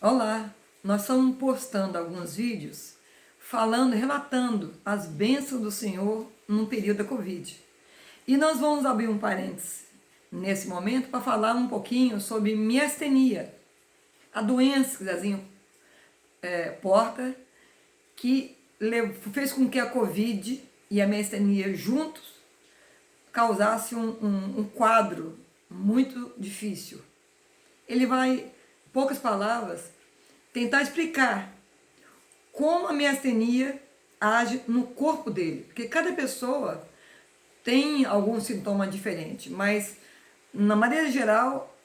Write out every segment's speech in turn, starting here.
Olá, nós estamos postando alguns vídeos falando, relatando as bênçãos do Senhor no período da Covid. E nós vamos abrir um parênteses nesse momento para falar um pouquinho sobre miastenia, a doença que Zezinho porta, que fez com que a Covid e a miastenia juntos causasse um quadro muito difícil. Ele vai, poucas palavras, tentar explicar como a miastenia age no corpo dele, porque cada pessoa tem algum sintoma diferente, mas na maneira geral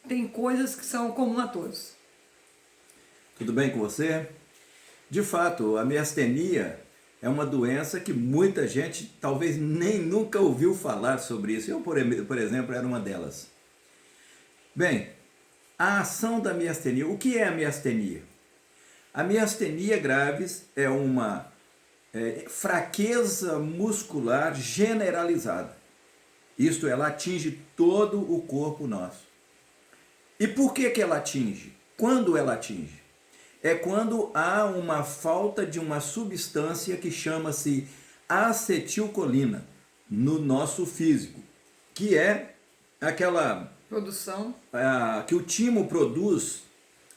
tem coisas que são comuns a todos. Tudo bem com você? De fato, a miastenia é uma doença que muita gente talvez nem nunca ouviu falar sobre isso. Eu, por exemplo, era uma delas. Bem, a ação da miastenia. O que é a miastenia? A miastenia graves é uma fraqueza muscular generalizada. Isto, ela atinge todo o corpo nosso. E por que ela atinge? Quando ela atinge? É quando há uma falta de uma substância que chama-se acetilcolina no nosso físico, que é aquela Produção. que o timo produz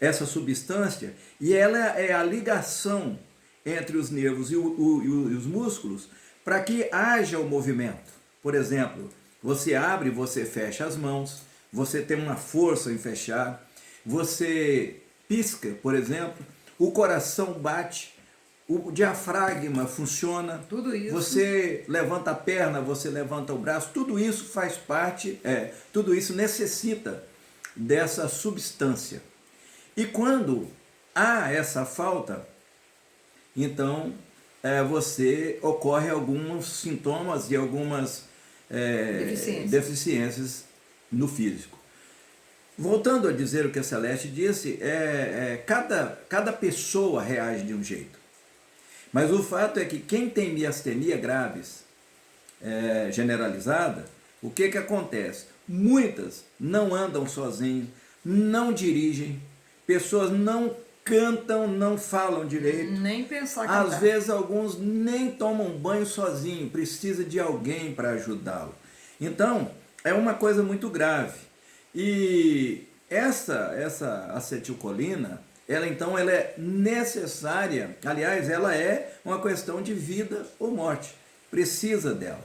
essa substância, e ela é a ligação entre os nervos e os músculos para que haja o movimento. Por exemplo, você abre e você fecha as mãos, você tem uma força em fechar, você pisca, por exemplo, o coração bate, o diafragma funciona, Tudo isso. você levanta a perna, você levanta o braço, tudo isso faz parte, tudo isso necessita dessa substância. E quando há essa falta, então você ocorre alguns sintomas e algumas deficiências no físico. Voltando a dizer o que a Celeste disse, cada pessoa reage de um jeito. Mas o fato é que quem tem miastenia graves, generalizada, o que acontece? Muitas não andam sozinhos, não dirigem, pessoas não cantam, não falam direito. Nem pensar cantar. Às vezes alguns nem tomam banho sozinho, precisa de alguém para ajudá-lo. Então, é uma coisa muito grave. E essa acetilcolina, ela é necessária, aliás, ela é uma questão de vida ou morte, precisa dela.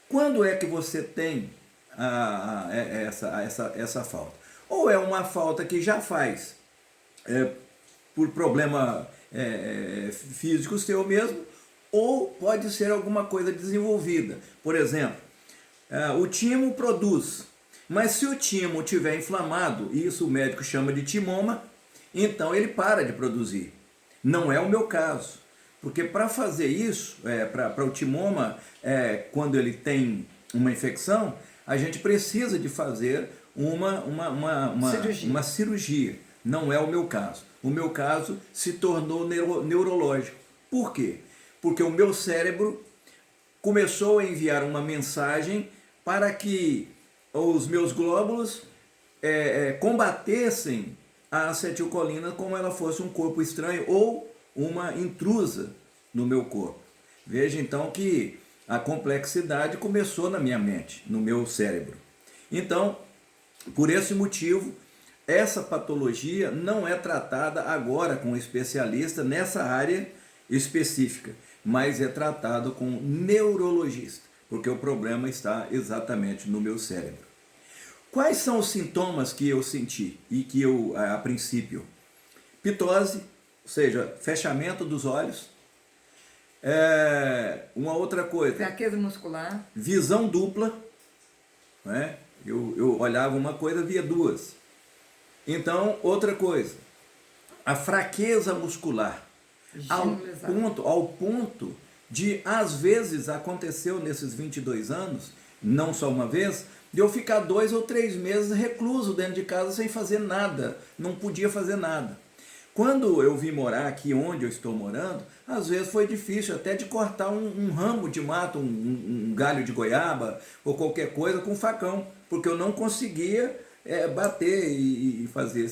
Quando é que você tem essa falta? Ou é uma falta que já faz por problema físico seu mesmo, ou pode ser alguma coisa desenvolvida. Por exemplo, o timo produz, mas se o timo estiver inflamado, isso o médico chama de timoma, então ele para de produzir. Não é o meu caso, porque para fazer isso, para o timoma, quando ele tem uma infecção, a gente precisa de fazer uma cirurgia. Não é o meu caso. O meu caso se tornou neurológico. Por quê? Porque o meu cérebro começou a enviar uma mensagem para que os meus glóbulos combatessem a acetilcolina como ela fosse um corpo estranho ou uma intrusa no meu corpo. Veja então que a complexidade começou na minha mente, no meu cérebro. Então, por esse motivo, essa patologia não é tratada agora com um especialista nessa área específica, mas é tratado com um neurologista, porque o problema está exatamente no meu cérebro. Quais são os sintomas que eu senti e que eu, a princípio? Pitose, ou seja, fechamento dos olhos. Uma outra coisa. Fraqueza muscular. Visão dupla. Né? Eu olhava uma coisa, via duas. Então, outra coisa. A fraqueza muscular. Ao ponto de, às vezes, aconteceu nesses 22 anos, não só uma vez, de eu ficar 2 ou 3 meses recluso dentro de casa sem fazer nada, não podia fazer nada. Quando eu vim morar aqui onde eu estou morando, às vezes foi difícil até de cortar um ramo de mato, um galho de goiaba ou qualquer coisa com facão, porque eu não conseguia bater e fazer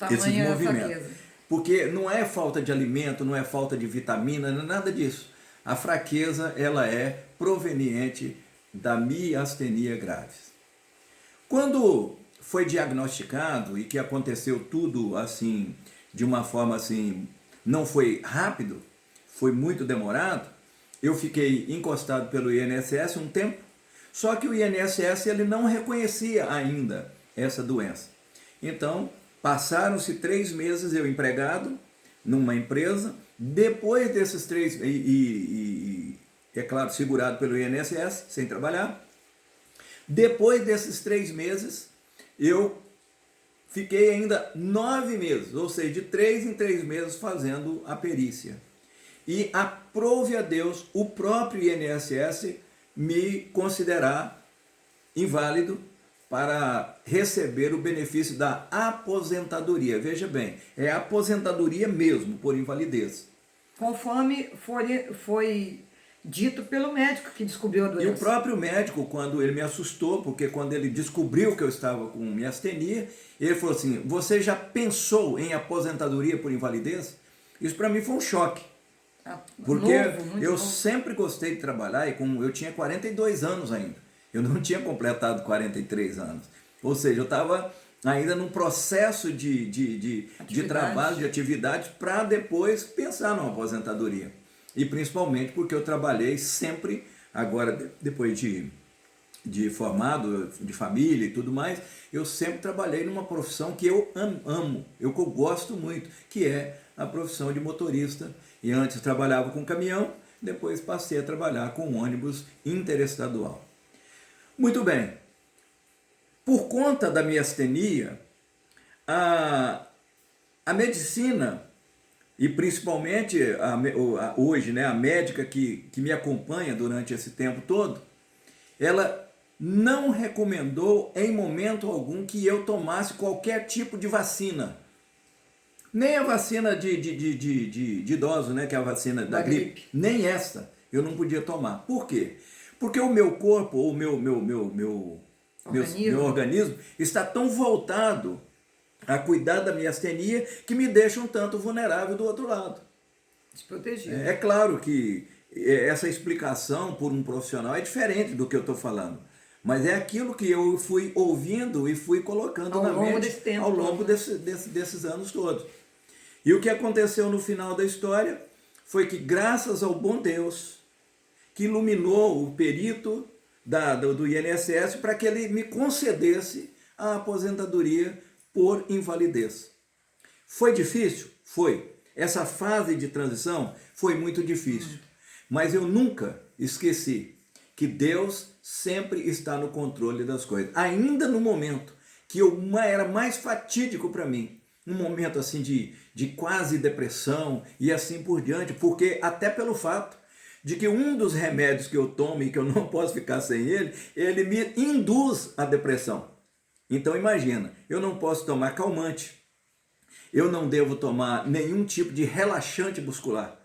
esses Tamanha movimentos. fraqueza. Porque não é falta de alimento, não é falta de vitamina, não é nada disso. A fraqueza, ela é proveniente da miastenia graves. Quando foi diagnosticado e que aconteceu tudo assim, de uma forma assim, não foi rápido, foi muito demorado, eu fiquei encostado pelo INSS um tempo, só que o INSS ele não reconhecia ainda essa doença. Então, passaram-se 3 meses eu empregado numa empresa, depois desses 3, é claro, segurado pelo INSS, sem trabalhar, depois desses 3 meses, eu fiquei ainda 9 meses, ou seja, de 3 em 3 meses fazendo a perícia. E aprove a Deus o próprio INSS me considerar inválido para receber o benefício da aposentadoria. Veja bem, é aposentadoria mesmo, por invalidez. Conforme foi dito pelo médico que descobriu a E doença. o próprio médico, quando ele me assustou, porque quando ele descobriu que eu estava com miastenia, ele falou assim, você já pensou em aposentadoria por invalidez? Isso para mim foi um choque. Porque Muito eu novo. sempre gostei de trabalhar e eu tinha 42 anos ainda. Eu não tinha completado 43 anos. Ou seja, eu estava ainda num processo de trabalho, de atividade, para depois pensar numa aposentadoria. E principalmente porque eu trabalhei sempre, agora depois de formado, de família e tudo mais, eu sempre trabalhei numa profissão que eu amo, que eu gosto muito, que é a profissão de motorista. E antes trabalhava com caminhão, depois passei a trabalhar com ônibus interestadual. Muito bem, por conta da miastenia, a medicina, e principalmente hoje, né, a médica que me acompanha durante esse tempo todo, ela não recomendou em momento algum que eu tomasse qualquer tipo de vacina. Nem a vacina de idoso, né, que é a vacina da gripe, nem essa eu não podia tomar. Por quê? Porque o meu corpo, ou meu organismo está tão voltado a cuidar da miastenia que me deixa um tanto vulnerável do outro lado. Desprotegido. É claro que essa explicação por um profissional é diferente do que eu estou falando. Mas é aquilo que eu fui ouvindo e fui colocando na mente ao longo desses anos todos. E o que aconteceu no final da história foi que, graças ao bom Deus, que iluminou o perito do INSS para que ele me concedesse a aposentadoria por invalidez. Foi difícil? Foi. Essa fase de transição foi muito difícil. Mas eu nunca esqueci que Deus sempre está no controle das coisas. Ainda no momento que era mais fatídico para mim, um momento assim de quase depressão e assim por diante, porque até pelo fato de que um dos remédios que eu tomo e que eu não posso ficar sem ele me induz à depressão. Então imagina, eu não posso tomar calmante, eu não devo tomar nenhum tipo de relaxante muscular,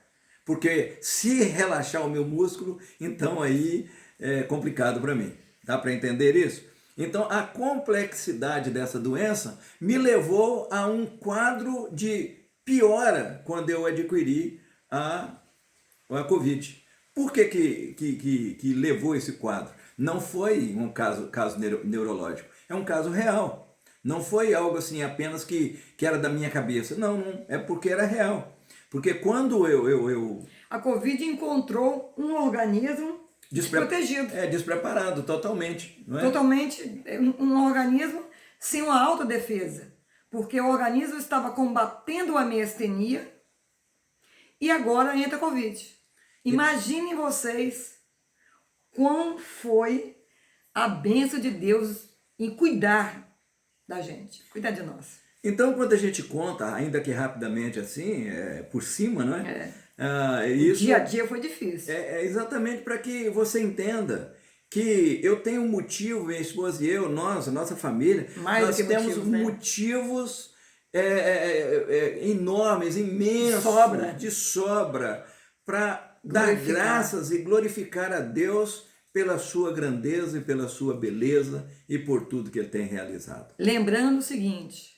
porque se relaxar o meu músculo, então aí é complicado para mim. Dá para entender isso? Então a complexidade dessa doença me levou a um quadro de piora quando eu adquiri a Covid. Por que levou esse quadro? Não foi um caso neurológico, é um caso real. Não foi algo assim apenas que era da minha cabeça. Não, é porque era real. Porque quando A Covid encontrou um organismo desprotegido. Despreparado, totalmente. Não é? Totalmente, um organismo sem uma autodefesa. Porque o organismo estava combatendo a miastenia e agora entra a Covid. Imaginem vocês quão foi a bênção de Deus em cuidar da gente, cuidar de nós. Então, quando a gente conta, ainda que rapidamente assim, por cima, não é? O dia a dia foi difícil. É exatamente para que você entenda que eu tenho um motivo, minha esposa e eu, a nossa família, nós temos motivos enormes, imensos, de sobra, para dar graças e glorificar a Deus pela sua grandeza e pela sua beleza e por tudo que Ele tem realizado. Lembrando o seguinte,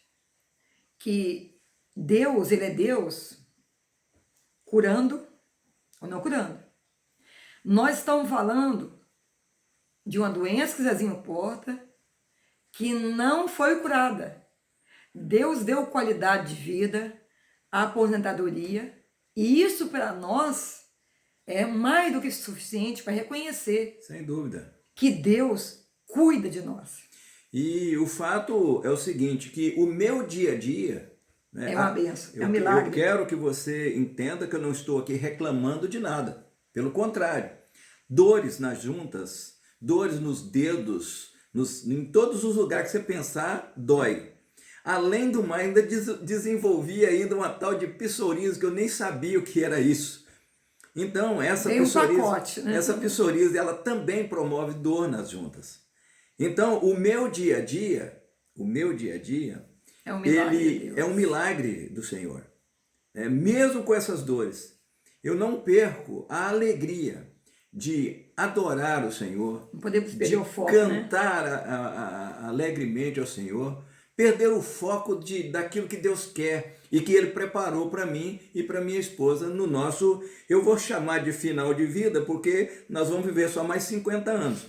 que Deus, ele é Deus curando ou não curando. Nós estamos falando de uma doença que Zezinho porta que não foi curada. Deus deu qualidade de vida, aposentadoria, e isso para nós é mais do que suficiente para reconhecer Sem dúvida. que Deus cuida de nós. E o fato é o seguinte, que o meu dia a dia, né, É uma bênção, é um milagre. Eu quero que você entenda que eu não estou aqui reclamando de nada. Pelo contrário, dores nas juntas, dores nos dedos, em todos os lugares que você pensar, dói. Além do mais, ainda desenvolvi ainda uma tal de psoríase que eu nem sabia o que era isso. Então, essa pacote, né? Essa psoríase, ela também promove dor nas juntas. Então, o meu dia a dia é um milagre de ele Deus. é um milagre do Senhor. Mesmo com essas dores, eu não perco a alegria de adorar o Senhor, Não podemos de perder o foco, cantar alegremente ao Senhor, perder o foco daquilo que Deus quer e que Ele preparou para mim e para minha esposa no nosso, eu vou chamar de final de vida, porque nós vamos viver só mais 50 anos.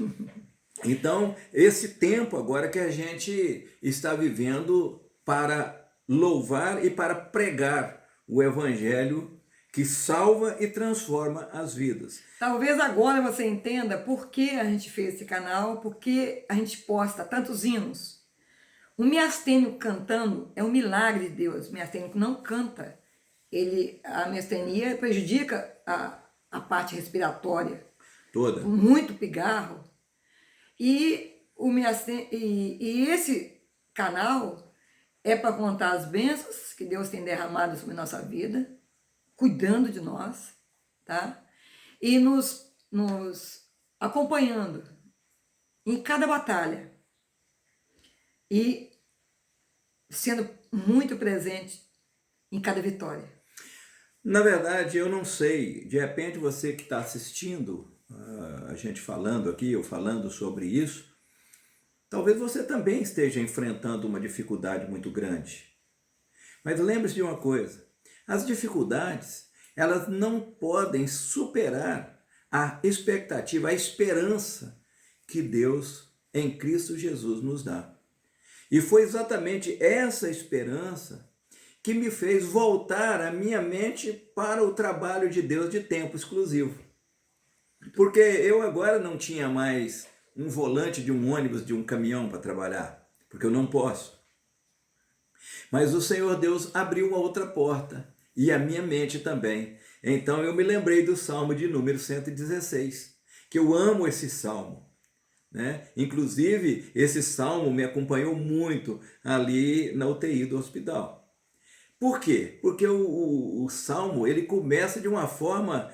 Então, esse tempo agora que a gente está vivendo para louvar e para pregar o Evangelho que salva e transforma as vidas. Talvez agora você entenda por que a gente fez esse canal, por que a gente posta tantos hinos. O miastênio cantando é um milagre de Deus. O miastênio não canta. A miastenia prejudica a parte respiratória. Toda. Muito pigarro. E esse canal é para contar as bênçãos que Deus tem derramado sobre nossa vida, cuidando de nós, tá? E nos acompanhando em cada batalha e sendo muito presente em cada vitória. Na verdade, eu não sei, de repente você que está assistindo a gente falando aqui, ou falando sobre isso, talvez você também esteja enfrentando uma dificuldade muito grande. Mas lembre-se de uma coisa, as dificuldades, elas não podem superar a expectativa, a esperança que Deus em Cristo Jesus nos dá. E foi exatamente essa esperança que me fez voltar a minha mente para o trabalho de Deus de tempo exclusivo. Porque eu agora não tinha mais um volante de um ônibus, de um caminhão para trabalhar, porque eu não posso. Mas o Senhor Deus abriu uma outra porta, e a minha mente também. Então eu me lembrei do Salmo de número 116, que eu amo esse Salmo. Né? Inclusive, esse Salmo me acompanhou muito ali na UTI do hospital. Por quê? Porque o Salmo, ele começa de uma forma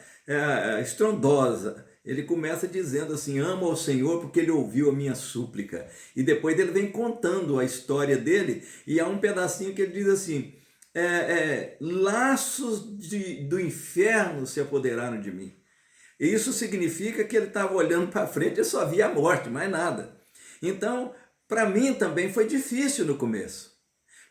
estrondosa. Ele começa dizendo assim, amo ao Senhor porque Ele ouviu a minha súplica. E depois ele vem contando a história dele, e há um pedacinho que ele diz assim, laços do inferno se apoderaram de mim. E isso significa que ele estava olhando para frente e só via a morte, mais nada. Então, para mim também foi difícil no começo.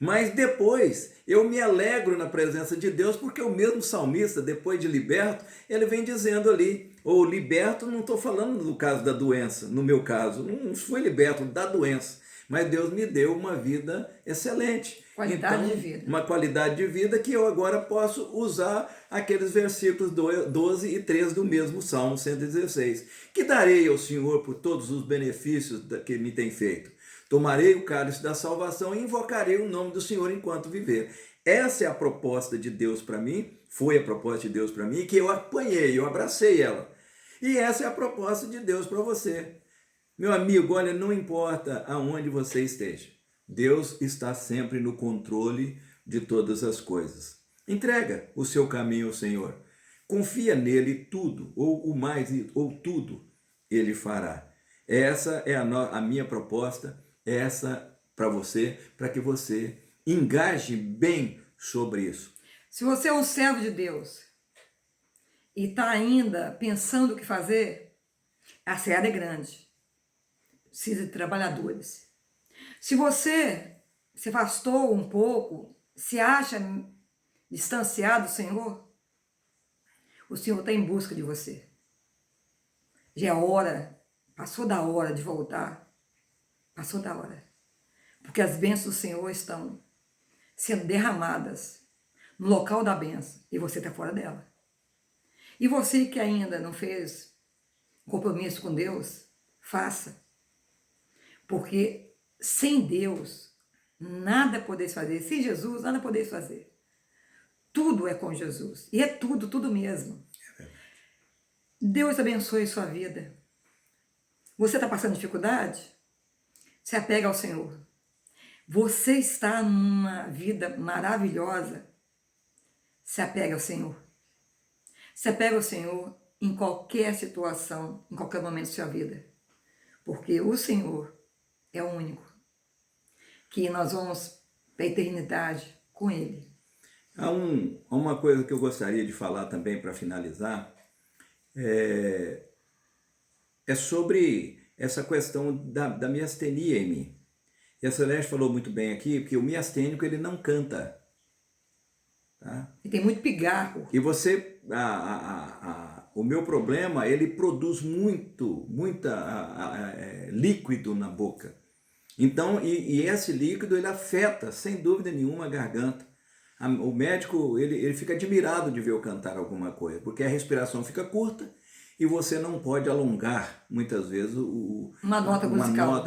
Mas depois eu me alegro na presença de Deus, porque o mesmo salmista, depois de liberto, ele vem dizendo ali, ou liberto, não estou falando do caso da doença, no meu caso, não fui liberto da doença, mas Deus me deu uma vida excelente. Qualidade de vida. Uma qualidade de vida que eu agora posso usar aqueles versículos 12 e 13 do mesmo Salmo 116. Que darei ao Senhor por todos os benefícios que me tem feito. Tomarei o cálice da salvação e invocarei o nome do Senhor enquanto viver. Essa é a proposta de Deus para mim, foi a proposta de Deus para mim, que eu apanhei, eu abracei ela. E essa é a proposta de Deus para você. Meu amigo, olha, não importa aonde você esteja, Deus está sempre no controle de todas as coisas. Entrega o seu caminho ao Senhor. Confia nele tudo, ou o mais, ou tudo, ele fará. Essa é a minha proposta, essa para você, para que você engaje bem sobre isso. Se você é um servo de Deus e está ainda pensando o que fazer, a seara é grande. Precisa de trabalhadores. Se você se afastou um pouco, se acha distanciado do Senhor, o Senhor está em busca de você. Já é hora, passou da hora de voltar. Passou da hora. Porque as bênçãos do Senhor estão sendo derramadas no local da bênção e você está fora dela. E você que ainda não fez compromisso com Deus, faça. Porque sem Deus, nada podeis fazer. Sem Jesus, nada podeis fazer. Tudo é com Jesus. E é tudo, tudo mesmo. Deus abençoe sua vida. Você está passando dificuldade? Se apega ao Senhor. Você está numa vida maravilhosa? Se apega ao Senhor. Se apega ao Senhor em qualquer situação, em qualquer momento de sua vida. Porque o Senhor é o único que nós vamos para a eternidade com Ele. Há uma coisa que eu gostaria de falar também para finalizar, é sobre essa questão da miastenia em mim. E a Celeste falou muito bem aqui, porque o miastênico ele não canta. Tá? E tem muito pigarro. E você, o meu problema, ele produz muito líquido na boca. Então, e esse líquido ele afeta, sem dúvida nenhuma, a garganta. O médico ele fica admirado de ver eu cantar alguma coisa, porque a respiração fica curta e você não pode alongar, muitas vezes, uma nota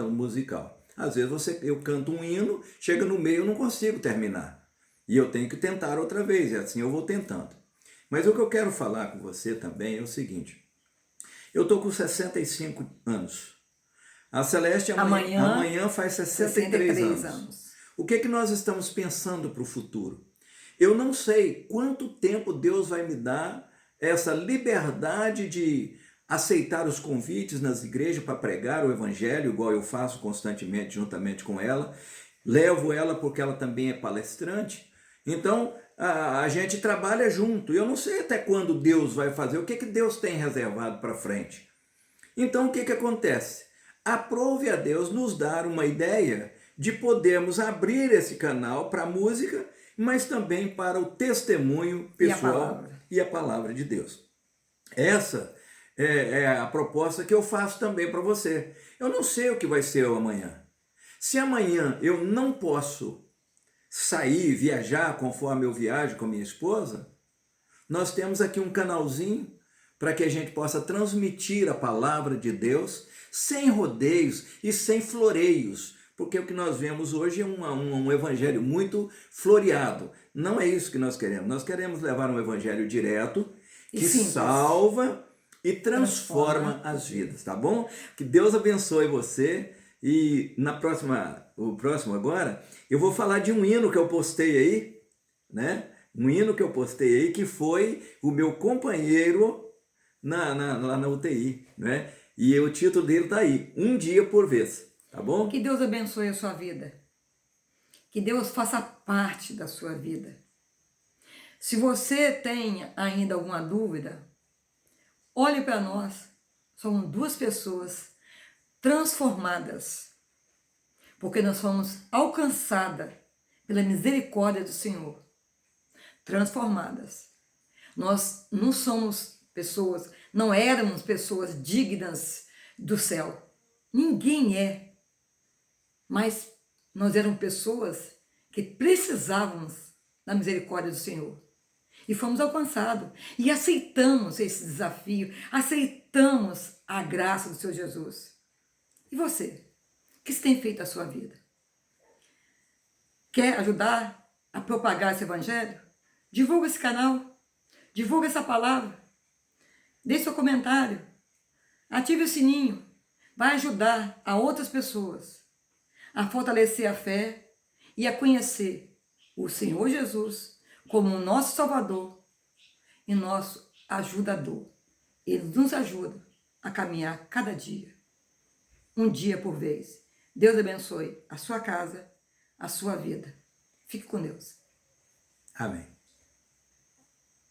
musical. Às vezes eu canto um hino, chega no meio eu não consigo terminar. E eu tenho que tentar outra vez, e assim eu vou tentando. Mas o que eu quero falar com você também é o seguinte. Eu estou com 65 anos. A Celeste amanhã faz 63 anos. O que nós estamos pensando para o futuro? Eu não sei quanto tempo Deus vai me dar essa liberdade de aceitar os convites nas igrejas para pregar o evangelho, igual eu faço constantemente juntamente com ela. Levo ela porque ela também é palestrante. Então, a gente trabalha junto. Eu não sei até quando Deus vai fazer, o que Deus tem reservado para frente. Então, o que acontece? Aprove a Deus nos dar uma ideia de podermos abrir esse canal para a música, mas também para o testemunho pessoal e a palavra de Deus. Essa é a proposta que eu faço também para você. Eu não sei o que vai ser amanhã. Se amanhã eu não posso sair, viajar conforme eu viajo com a minha esposa, nós temos aqui um canalzinho para que a gente possa transmitir a palavra de Deus sem rodeios e sem floreios, porque o que nós vemos hoje é um evangelho muito floreado. Não é isso que nós queremos. Nós queremos levar um evangelho direto, que salva e transforma as vidas, tá bom? Que Deus abençoe você. E o próximo agora, eu vou falar de um hino que eu postei aí, né? Um hino que eu postei aí, que foi o meu companheiro lá na UTI, né? E o título dele tá aí, Um Dia por Vez, tá bom? Que Deus abençoe a sua vida. Que Deus faça parte da sua vida. Se você tem ainda alguma dúvida, olhe para nós. Somos duas pessoas transformadas, porque nós fomos alcançadas pela misericórdia do Senhor. Transformadas. Nós não somos pessoas, não éramos pessoas dignas do céu. Ninguém é. Mas nós éramos pessoas que precisávamos da misericórdia do Senhor. E fomos alcançados. E aceitamos esse desafio. Aceitamos a graça do Senhor Jesus. E você? O que você tem feito na sua vida? Quer ajudar a propagar esse evangelho? Divulga esse canal. Divulga essa palavra. Deixe seu comentário. Ative o sininho. Vai ajudar a outras pessoas a fortalecer a fé e a conhecer o Senhor Jesus como nosso Salvador e nosso ajudador. Ele nos ajuda a caminhar cada dia, um dia por vez. Deus abençoe a sua casa, a sua vida. Fique com Deus. Amém.